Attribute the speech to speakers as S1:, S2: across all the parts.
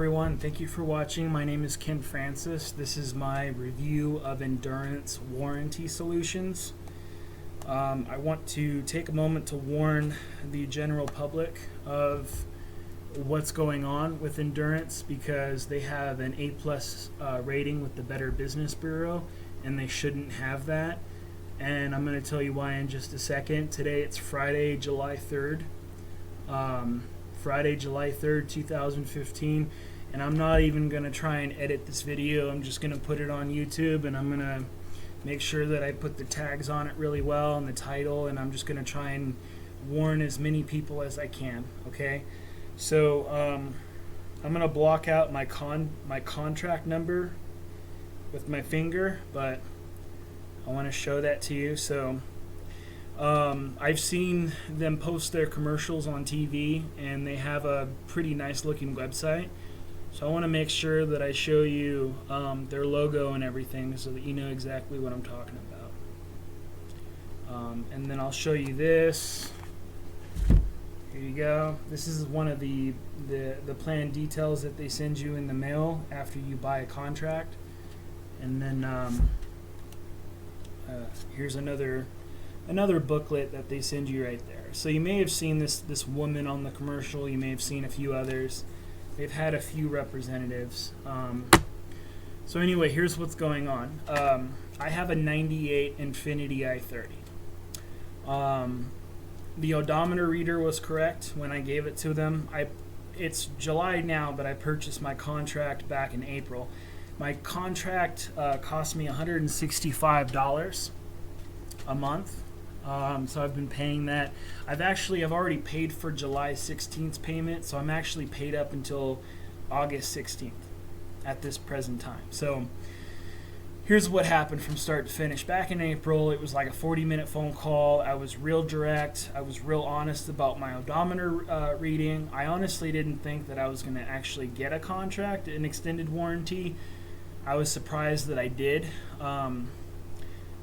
S1: everyone. Thank you for watching. My name is Ken Francis. This is my review of Endurance Warranty Solutions. I want to take a moment to warn the general public of what's going on with Endurance because they have an A+ rating with the Better Business Bureau, and they shouldn't have that. And I'm going to tell you why in just a second. Today it's Friday, July 3rd. Friday, July 3rd, 2015, and I'm not even going to try and edit this video. I'm just going to put it on YouTube, and I'm going to make sure that I put the tags on it really well and the title, and I'm just going to try and warn as many people as I can, okay? So I'm going to block out my contract number with my finger, but I want to show that to you. So I've seen them post their commercials on TV, and they have a pretty nice looking website. So I want to make sure that I show you their logo and everything so that you know exactly what I'm talking about. And then I'll show you this. Here you go. This is one of the plan details that they send you in the mail after you buy a contract. And then here's another booklet that they send you right there. So you may have seen this woman on the commercial. You may have seen a few others. They've had a few representatives. So anyway, here's what's going on. I have a 98 Infinity i30. The odometer reader was correct when I gave it to them. It's July now, but I purchased my contract back in April. My contract cost me $165 a month. So I've been paying that. I've already paid for July 16th payment, so I'm actually paid up until August 16th at this present time. So here's what happened from start to finish. Back in April, it was like a 40-minute phone call. I was real direct. I was real honest about my odometer reading. I honestly didn't think that I was going to actually get a contract, an extended warranty. I was surprised that I did.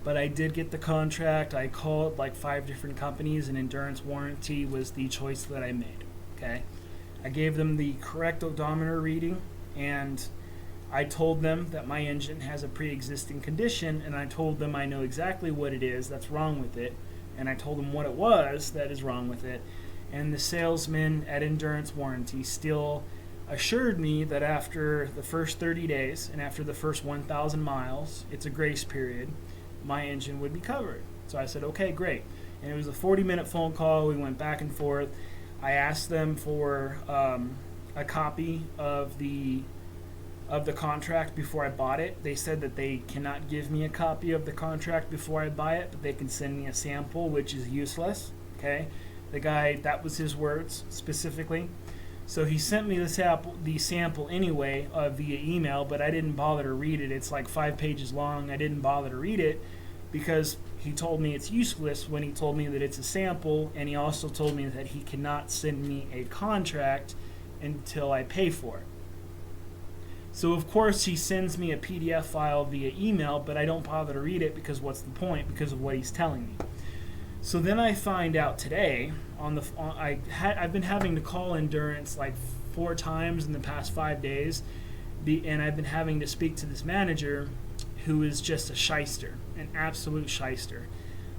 S1: But I did get the contract. I called like 5 different companies, and Endurance Warranty was the choice that I made. Okay, I gave them the correct odometer reading, and I told them that my engine has a pre-existing condition, and I told them I know exactly what it is that's wrong with it, and I told them what it was that is wrong with it. And the salesman at Endurance Warranty still assured me that after the first 30 days and after the first 1,000 miles, it's a grace period, my engine would be covered. So I said, okay, great. And it was a 40-minute phone call. We went back and forth. I asked them for a copy of the contract before I bought it. They said that they cannot give me a copy of the contract before I buy it, but they can send me a sample, which is useless. Okay, the guy, that was his words specifically. So he sent me the sample anyway via email, but I didn't bother to read it. It's like 5 pages long. I didn't bother to read it because he told me it's useless when he told me that it's a sample, and he also told me that he cannot send me a contract until I pay for it. So of course he sends me a PDF file via email, but I don't bother to read it because what's the point? Because of what he's telling me. So then I find out today I've been having to call Endurance like 4 times in the past 5 days, and I've been having to speak to this manager who is just a shyster, an absolute shyster.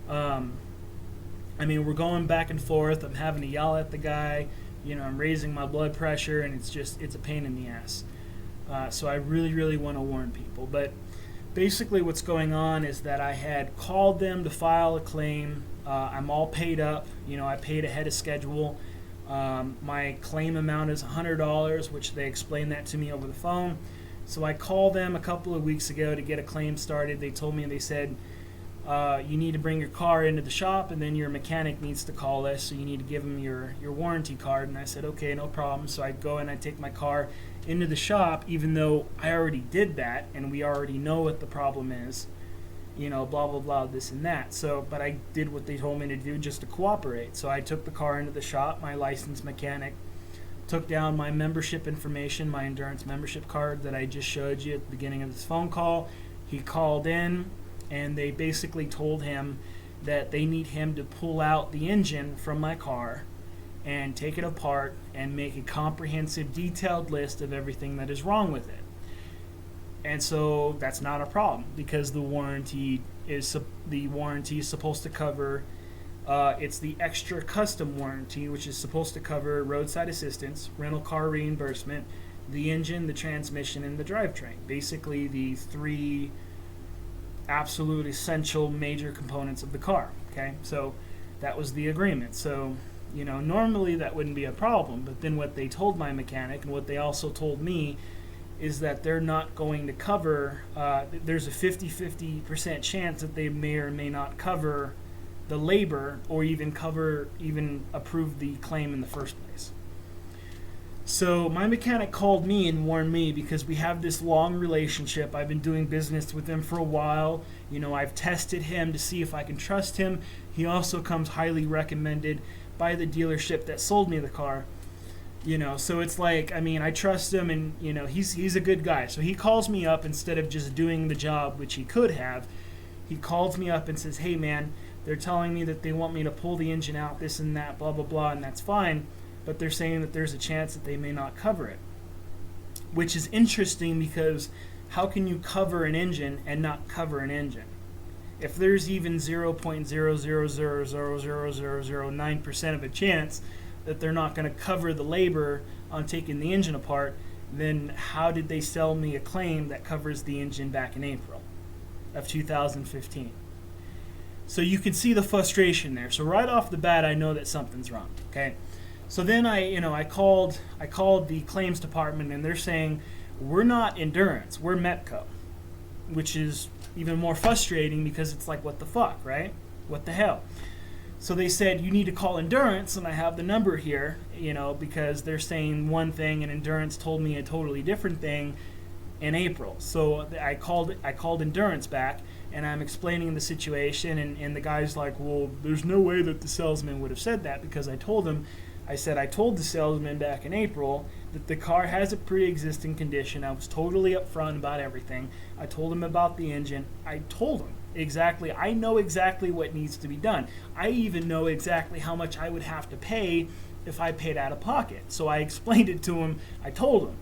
S1: I mean, we're going back and forth. I'm having to yell at the guy. You know, I'm raising my blood pressure, and it's a pain in the ass. So I really want to warn people. But basically what's going on is that I had called them to file a claim. I'm all paid up. You know, I paid ahead of schedule. My claim amount is $100, which they explained that to me over the phone. So I called them a couple of weeks ago to get a claim started. They told me, they said, you need to bring your car into the shop, and then your mechanic needs to call us, so you need to give them your warranty card. And I said, okay, no problem. So I go and I take my car into the shop, even though I already did that, and we already know what the problem is. You know, blah, blah, blah, this and that. So, but I did what they told me to do just to cooperate. So I took the car into the shop, my licensed mechanic, took down my membership information, my Endurance membership card that I just showed you at the beginning of this phone call. He called in, and they basically told him that they need him to pull out the engine from my car and take it apart and make a comprehensive, detailed list of everything that is wrong with it. And so that's not a problem, because the warranty is supposed to cover. It's the extra custom warranty, which is supposed to cover roadside assistance, rental car reimbursement, the engine, the transmission, and the drivetrain. Basically, the three absolute essential major components of the car. Okay, so that was the agreement. So, normally that wouldn't be a problem, but then what they told my mechanic and what they also told me is that they're not going to cover, there's a 50% chance that they may or may not cover the labor or even approve the claim in the first place. So my mechanic called me and warned me, because we have this long relationship. I've been doing business with him for a while. I've tested him to see if I can trust him. He also comes highly recommended by the dealership that sold me the car. So it's like, I trust him, and he's a good guy. So he calls me up instead of just doing the job, which he could have. He calls me up and says, "Hey man, they're telling me that they want me to pull the engine out, this and that, blah blah blah, and that's fine, but they're saying that there's a chance that they may not cover it." Which is interesting, because how can you cover an engine and not cover an engine? If there's even 0.000000009% of a chance that they're not going to cover the labor on taking the engine apart, then how did they sell me a claim that covers the engine back in April of 2015? So you can see the frustration there. So right off the bat, I know that something's wrong. Okay, so then I called the claims department, and they're saying, "We're not Endurance, we're Metco," which is even more frustrating, because it's like, what the fuck, right? What the hell? So they said, "You need to call Endurance," and I have the number here, because they're saying one thing and Endurance told me a totally different thing in April. So I called Endurance back, and I'm explaining the situation, and the guy's like, "Well, there's no way that the salesman would have said that," because I told the salesman back in April that the car has a pre-existing condition. I was totally upfront about everything. I told him about the engine. I told him exactly. I know exactly what needs to be done. I even know exactly how much I would have to pay if I paid out of pocket. So I explained it to him. I told him.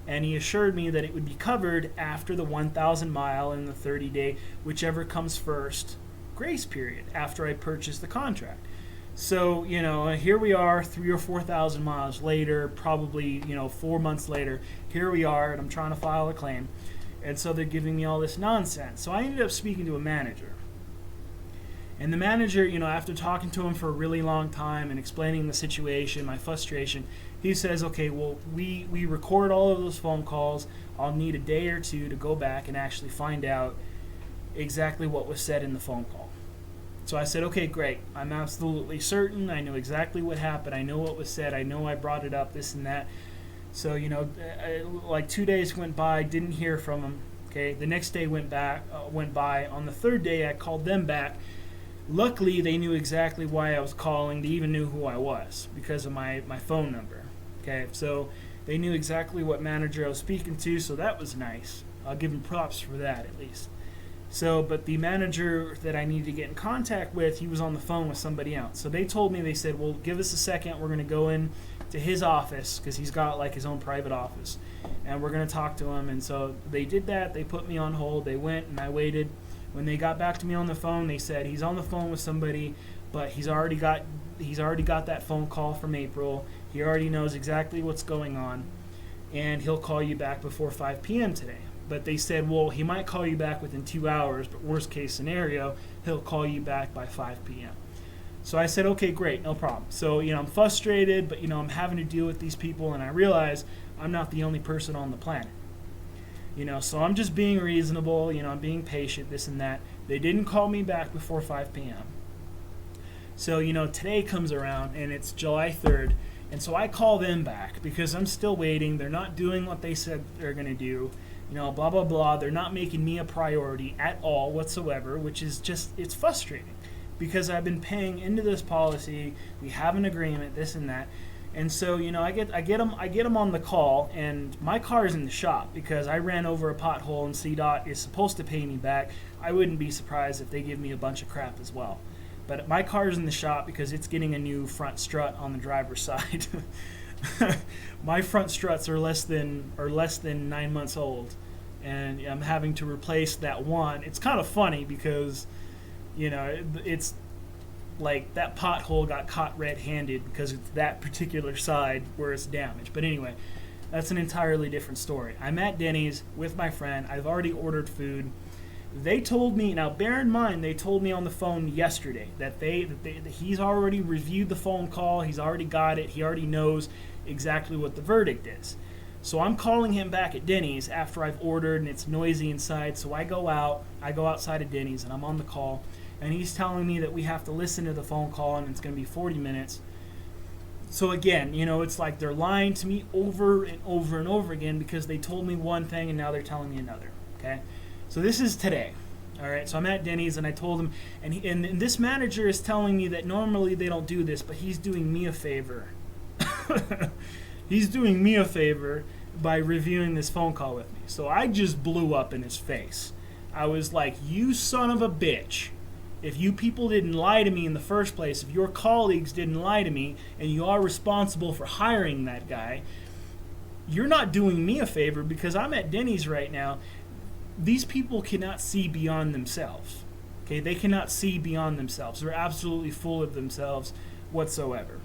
S1: And he assured me that it would be covered after the 1,000 mile and the 30-day, whichever comes first, grace period after I purchased the contract. So, here we are 3,000 or 4,000 miles later, probably, 4 months later, here we are, and I'm trying to file a claim. And so they're giving me all this nonsense. So I ended up speaking to a manager. And the manager, after talking to him for a really long time and explaining the situation, my frustration, he says, "Okay, well, we record all of those phone calls. I'll need a day or two to go back and actually find out exactly what was said in the phone call." So I said, "Okay, great. I'm absolutely certain. I know exactly what happened. I know what was said. I know I brought it up, this and that." So, like 2 days went by, didn't hear from him. Okay, the next day went by. On the third day, I called them back. Luckily, they knew exactly why I was calling. They even knew who I was because of my phone number. Okay, so they knew exactly what manager I was speaking to, so that was nice. I'll give them props for that, at least. So, but the manager that I needed to get in contact with, he was on the phone with somebody else. So they told me, they said, "Well, give us a second. We're going to go in to his office," because he's got like his own private office, "and we're going to talk to him." And so they did that. They put me on hold. They went, and I waited. When they got back to me on the phone, they said, "He's on the phone with somebody, but he's already got that phone call from April. He already knows exactly what's going on, and he'll call you back before 5 p.m. today." But they said, "Well, he might call you back within 2 hours, but worst case scenario, he'll call you back by 5 p.m. So I said, "Okay, great, no problem." So, I'm frustrated, but, I'm having to deal with these people, and I realize I'm not the only person on the planet. So I'm just being reasonable, I'm being patient, this and that. They didn't call me back before 5 p.m. So, today comes around, and it's July 3rd, and so I call them back because I'm still waiting. They're not doing what they said they're going to do. Blah, blah, blah. They're not making me a priority at all whatsoever, which is just, it's frustrating because I've been paying into this policy. We have an agreement, this and that. And so, I get them on the call, and my car is in the shop because I ran over a pothole, and CDOT is supposed to pay me back. I wouldn't be surprised if they give me a bunch of crap as well. But my car's in the shop because it's getting a new front strut on the driver's side. My front struts are less than 9 months old, and I'm having to replace that one. It's kind of funny because, it's like that pothole got caught red-handed because it's that particular side where it's damaged. But anyway, that's an entirely different story. I'm at Denny's with my friend. I've already ordered food. They told me, now bear in mind, they told me on the phone yesterday that he's already reviewed the phone call. He's already got it. He already knows exactly what the verdict is. So I'm calling him back at Denny's after I've ordered and it's noisy inside. So I go outside of Denny's and I'm on the call. And he's telling me that we have to listen to the phone call and it's going to be 40 minutes. So again, it's like they're lying to me over and over and over again because they told me one thing and now they're telling me another. Okay? So this is today. All right, so I'm at Denny's and I told him, and this manager is telling me that normally they don't do this, but he's doing me a favor. He's doing me a favor by reviewing this phone call with me. So I just blew up in his face. I was like, you son of a bitch. If you people didn't lie to me in the first place, if your colleagues didn't lie to me, and you are responsible for hiring that guy, you're not doing me a favor because I'm at Denny's right now. These people cannot see beyond themselves. Okay, they cannot see beyond themselves. They're absolutely full of themselves whatsoever.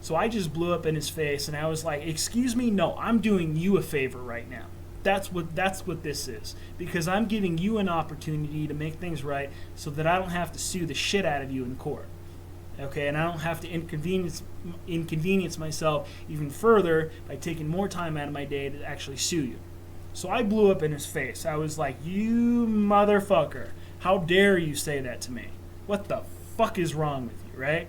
S1: So I just blew up in his face and I was like, excuse me, no, I'm doing you a favor right now. That's what this is. Because I'm giving you an opportunity to make things right so that I don't have to sue the shit out of you in court. Okay, and I don't have to inconvenience myself even further by taking more time out of my day to actually sue you. So I blew up in his face. I was like, you motherfucker. How dare you say that to me? What the fuck is wrong with you, right?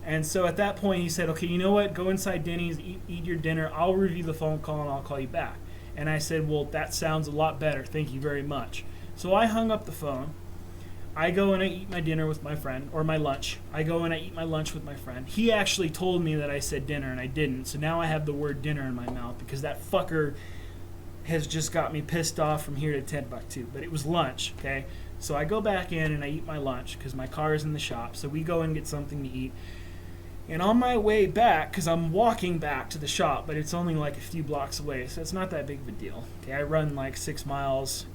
S1: And so at that point he said, okay, you know what? Go inside Denny's, eat your dinner. I'll review the phone call and I'll call you back. And I said, well, that sounds a lot better. Thank you very much. So I hung up the phone. I go and I eat my dinner with my friend, or my lunch. I go and I eat my lunch with my friend. He actually told me that I said dinner and I didn't. So now I have the word dinner in my mouth because that fucker has just got me pissed off from here to Timbuktu. But it was lunch, okay? So I go back in and I eat my lunch because my car is in the shop. So we go and get something to eat. And on my way back, because I'm walking back to the shop, but it's only like a few blocks away, so it's not that big of a deal. Okay, I run like 6 miles,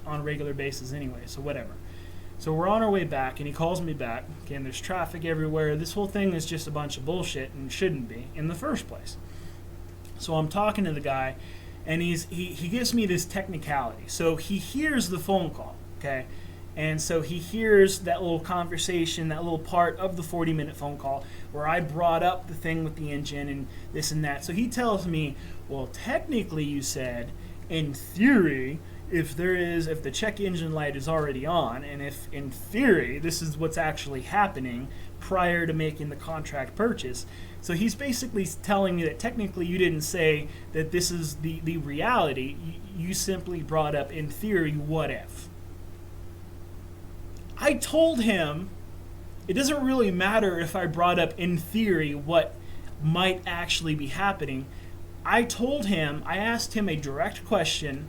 S1: on a regular basis anyway, so whatever. So we're on our way back, and he calls me back. Okay, and there's traffic everywhere. This whole thing is just a bunch of bullshit and shouldn't be in the first place. So I'm talking to the guy, and he gives me this technicality. So he hears the phone call, okay? And so he hears that little conversation, that little part of the 40-minute phone call where I brought up the thing with the engine and this and that. So he tells me, well, technically you said, in theory, if the check engine light is already on, and if in theory this is what's actually happening prior to making the contract purchase. So he's basically telling me that technically you didn't say that this is the reality. You simply brought up, in theory, what if. I told him it doesn't really matter if I brought up in theory what might actually be happening. I asked him a direct question,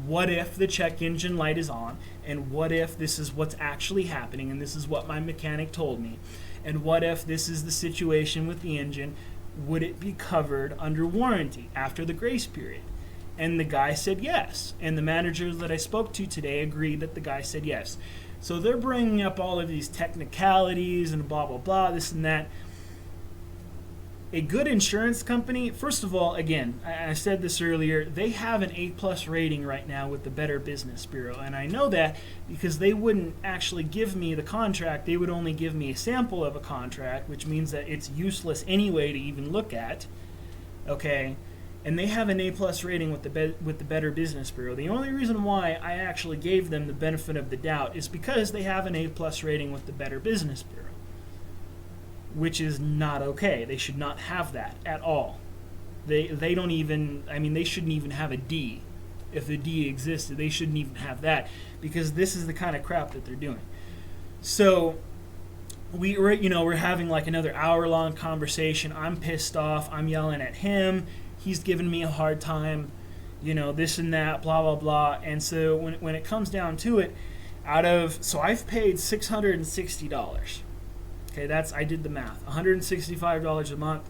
S1: what if the check engine light is on, and what if this is what's actually happening, and this is what my mechanic told me, and what if this is the situation with the engine, would it be covered under warranty after the grace period? And the guy said yes, and the managers that I spoke to today agreed that the guy said yes. So they're bringing up all of these technicalities and blah, blah, blah, this and that. A good insurance company, first of all, again, I said this earlier, they have an A+ rating right now with the Better Business Bureau. And I know that because they wouldn't actually give me the contract. They would only give me a sample of a contract, which means that it's useless anyway to even look at. Okay? And they have an A+ rating with the Better Business Bureau. The only reason why I actually gave them the benefit of the doubt is because they have an A+ rating with the Better Business Bureau, which is not okay. They should not have that at all. They don't even, they shouldn't even have a D. If the D existed, they shouldn't even have that because this is the kind of crap that they're doing. So we're having like another hour-long conversation. I'm pissed off. I'm yelling at him. He's giving me a hard time, this and that, blah, blah, blah. And so when it comes down to it, So I've paid $660. Okay, I did the math. $165 a month.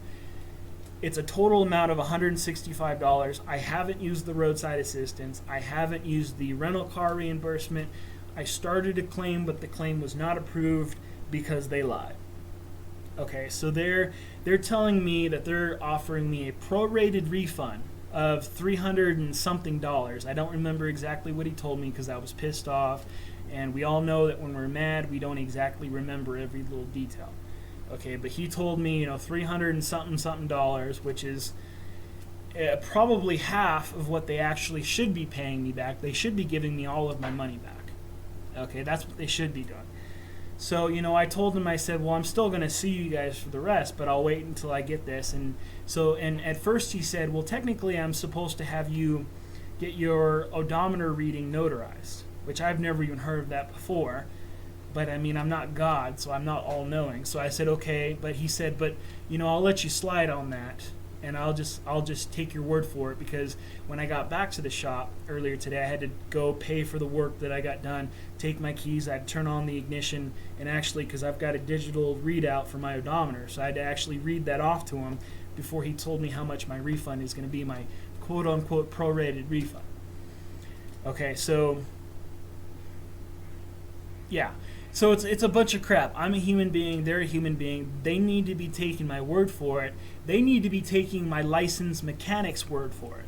S1: It's a total amount of $165. I haven't used the roadside assistance. I haven't used the rental car reimbursement. I started a claim, but the claim was not approved because they lied. Okay, so they're telling me that they're offering me a prorated refund of $300 and something. I don't remember exactly what he told me because I was pissed off, and we all know that when we're mad, we don't exactly remember every little detail. Okay, but he told me, $300 and something, which is probably half of what they actually should be paying me back. They should be giving me all of my money back. Okay, that's what they should be doing. So, I told him, I said, well, I'm still going to sue you guys for the rest, but I'll wait until I get this. And at first he said, well, technically I'm supposed to have you get your odometer reading notarized, which I've never even heard of that before. But I mean, I'm not God, so I'm not all-knowing. So I said, okay. But he said, but, I'll let you slide on that, and I'll just take your word for it, because when I got back to the shop earlier today, I had to go pay for the work that I got done, take my keys, I'd turn on the ignition, and actually, because I've got a digital readout for my odometer, so I had to actually read that off to him before he told me how much my refund is going to be, my quote-unquote prorated refund. Okay, so, yeah. So it's a bunch of crap. I'm a human being. They're a human being. They need to be taking my word for it. They need to be taking my licensed mechanic's word for it.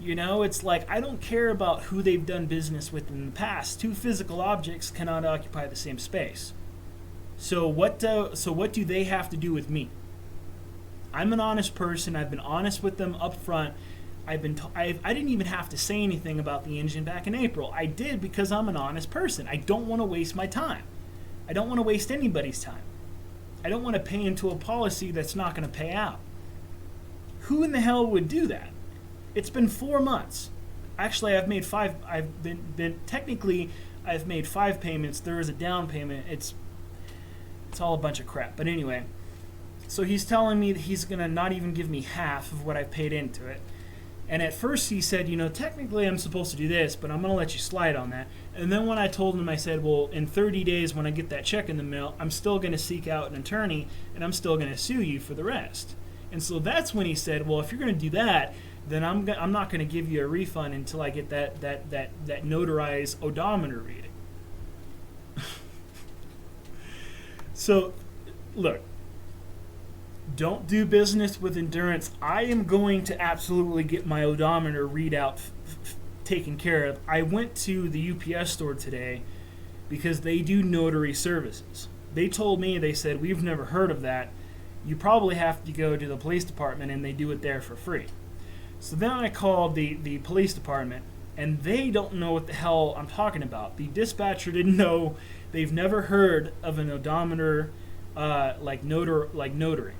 S1: It's like, I don't care about who they've done business with in the past. Two physical objects cannot occupy the same space. So what do they have to do with me? I'm an honest person. I've been honest with them up front. I didn't even have to say anything about the engine back in April. I did because I'm an honest person. I don't want to waste my time. I don't want to waste anybody's time. I don't want to pay into a policy that's not going to pay out. Who in the hell would do that? It's been 4 months. Actually, I've made 5. I've made 5 payments. There is a down payment. It's all a bunch of crap. But anyway, so he's telling me that he's going to not even give me half of what I paid into it. And at first he said, technically I'm supposed to do this, but I'm going to let you slide on that. And then when I told him, I said, well, in 30 days when I get that check in the mail, I'm still going to seek out an attorney, and I'm still going to sue you for the rest. And so that's when he said, well, if you're going to do that, then I'm not going to give you a refund until I get that notarized odometer reading. So, look. Don't do business with Endurance. I am going to absolutely get my odometer readout taken care of. I went to the UPS store today because they do notary services. They told me, they said, we've never heard of that. You probably have to go to the police department and they do it there for free. So then I called the police department and they don't know what the hell I'm talking about. The dispatcher didn't know. They've never heard of an odometer like notary.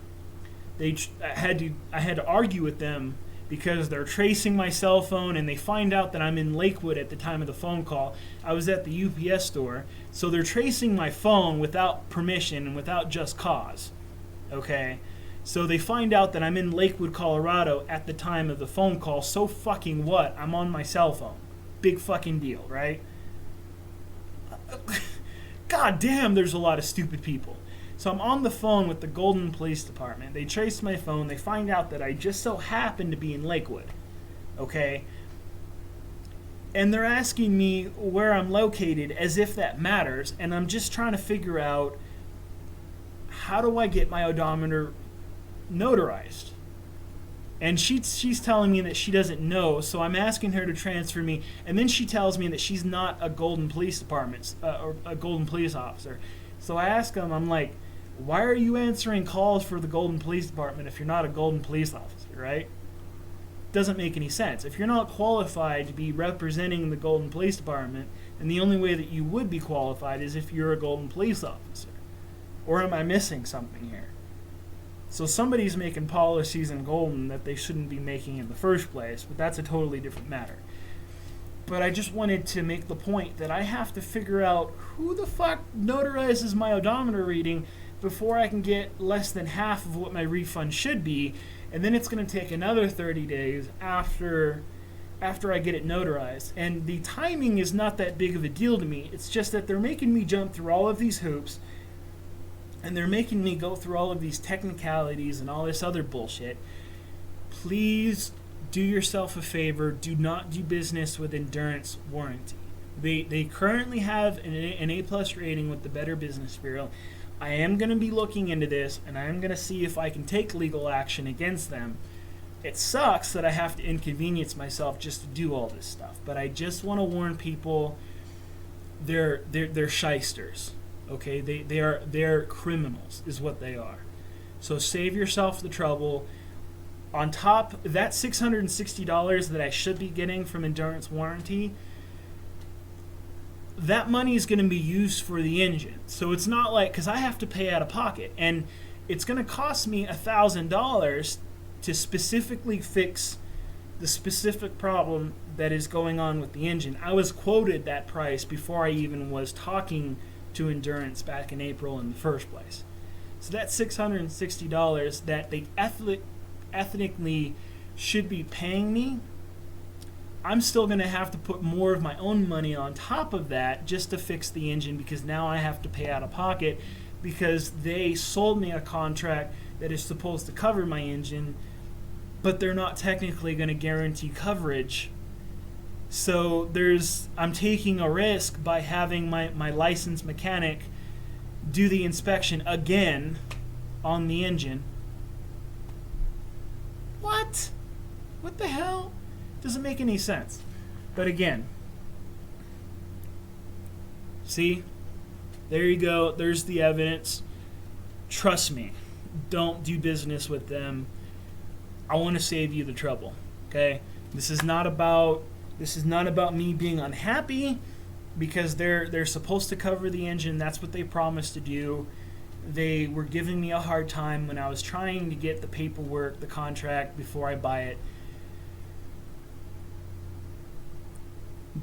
S1: I had to argue with them because they're tracing my cell phone and they find out that I'm in Lakewood at the time of the phone call. I was at the UPS store, so they're tracing my phone without permission and without just cause. Okay? So they find out that I'm in Lakewood, Colorado at the time of the phone call. So fucking what? I'm on my cell phone. Big fucking deal, right? God damn, there's a lot of stupid people. So I'm on the phone with the Golden Police Department. They trace my phone. They find out that I just so happen to be in Lakewood. Okay? And they're asking me where I'm located as if that matters. And I'm just trying to figure out, how do I get my odometer notarized? And she's telling me that she doesn't know, so I'm asking her to transfer me. And then she tells me that she's not a Golden Police Department or a Golden Police officer. So I ask them, I'm like, why are you answering calls for the Golden Police Department if you're not a Golden Police officer, right? Doesn't make any sense. If you're not qualified to be representing the Golden Police Department, then the only way that you would be qualified is if you're a Golden Police officer. Or am I missing something here? So somebody's making policies in Golden that they shouldn't be making in the first place, but that's a totally different matter. But I just wanted to make the point that I have to figure out who the fuck notarizes my odometer reading before I can get less than half of what my refund should be. And then it's going to take another 30 days after after I get it notarized. And the timing is not that big of a deal to me. It's just that they're making me jump through all of these hoops, and they're making me go through all of these technicalities and all this other bullshit. Please do yourself a favor. Do not do business with Endurance Warranty. They currently have an A+ rating with the Better Business Bureau. I am going to be looking into this, and I am going to see if I can take legal action against them. It sucks that I have to inconvenience myself just to do all this stuff, but I just want to warn people, they're shysters. Okay, they're criminals is what they are. So save yourself the trouble. On top, that $660 that I should be getting from Endurance Warranty, that money is going to be used for the engine. So it's not like, because I have to pay out of pocket, and it's going to cost me $1,000 to specifically fix the specific problem that is going on with the engine. I was quoted that price before I even was talking to Endurance back in April in the first place. So that $660 that they ethnically should be paying me, I'm still going to have to put more of my own money on top of that just to fix the engine, because now I have to pay out of pocket because they sold me a contract that is supposed to cover my engine, but they're not technically going to guarantee coverage. So I'm taking a risk by having my licensed mechanic do the inspection again on the engine. What? What the hell? Doesn't make any sense. But again, see? There you go. There's the evidence. Trust me. Don't do business with them. I want to save you the trouble. Okay? This is not about me being unhappy, because they're supposed to cover the engine. That's what they promised to do. They were giving me a hard time when I was trying to get the paperwork, the contract, before I buy it.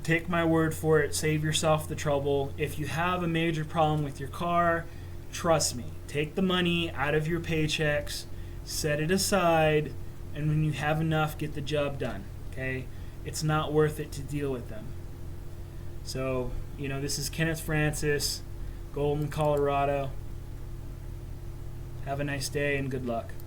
S1: Take my word for it. Save yourself the trouble. If you have a major problem with your car, trust me. Take the money out of your paychecks, set it aside, and when you have enough, get the job done. Okay? It's not worth it to deal with them. So, this is Kenneth Francis, Golden, Colorado. Have a nice day and good luck.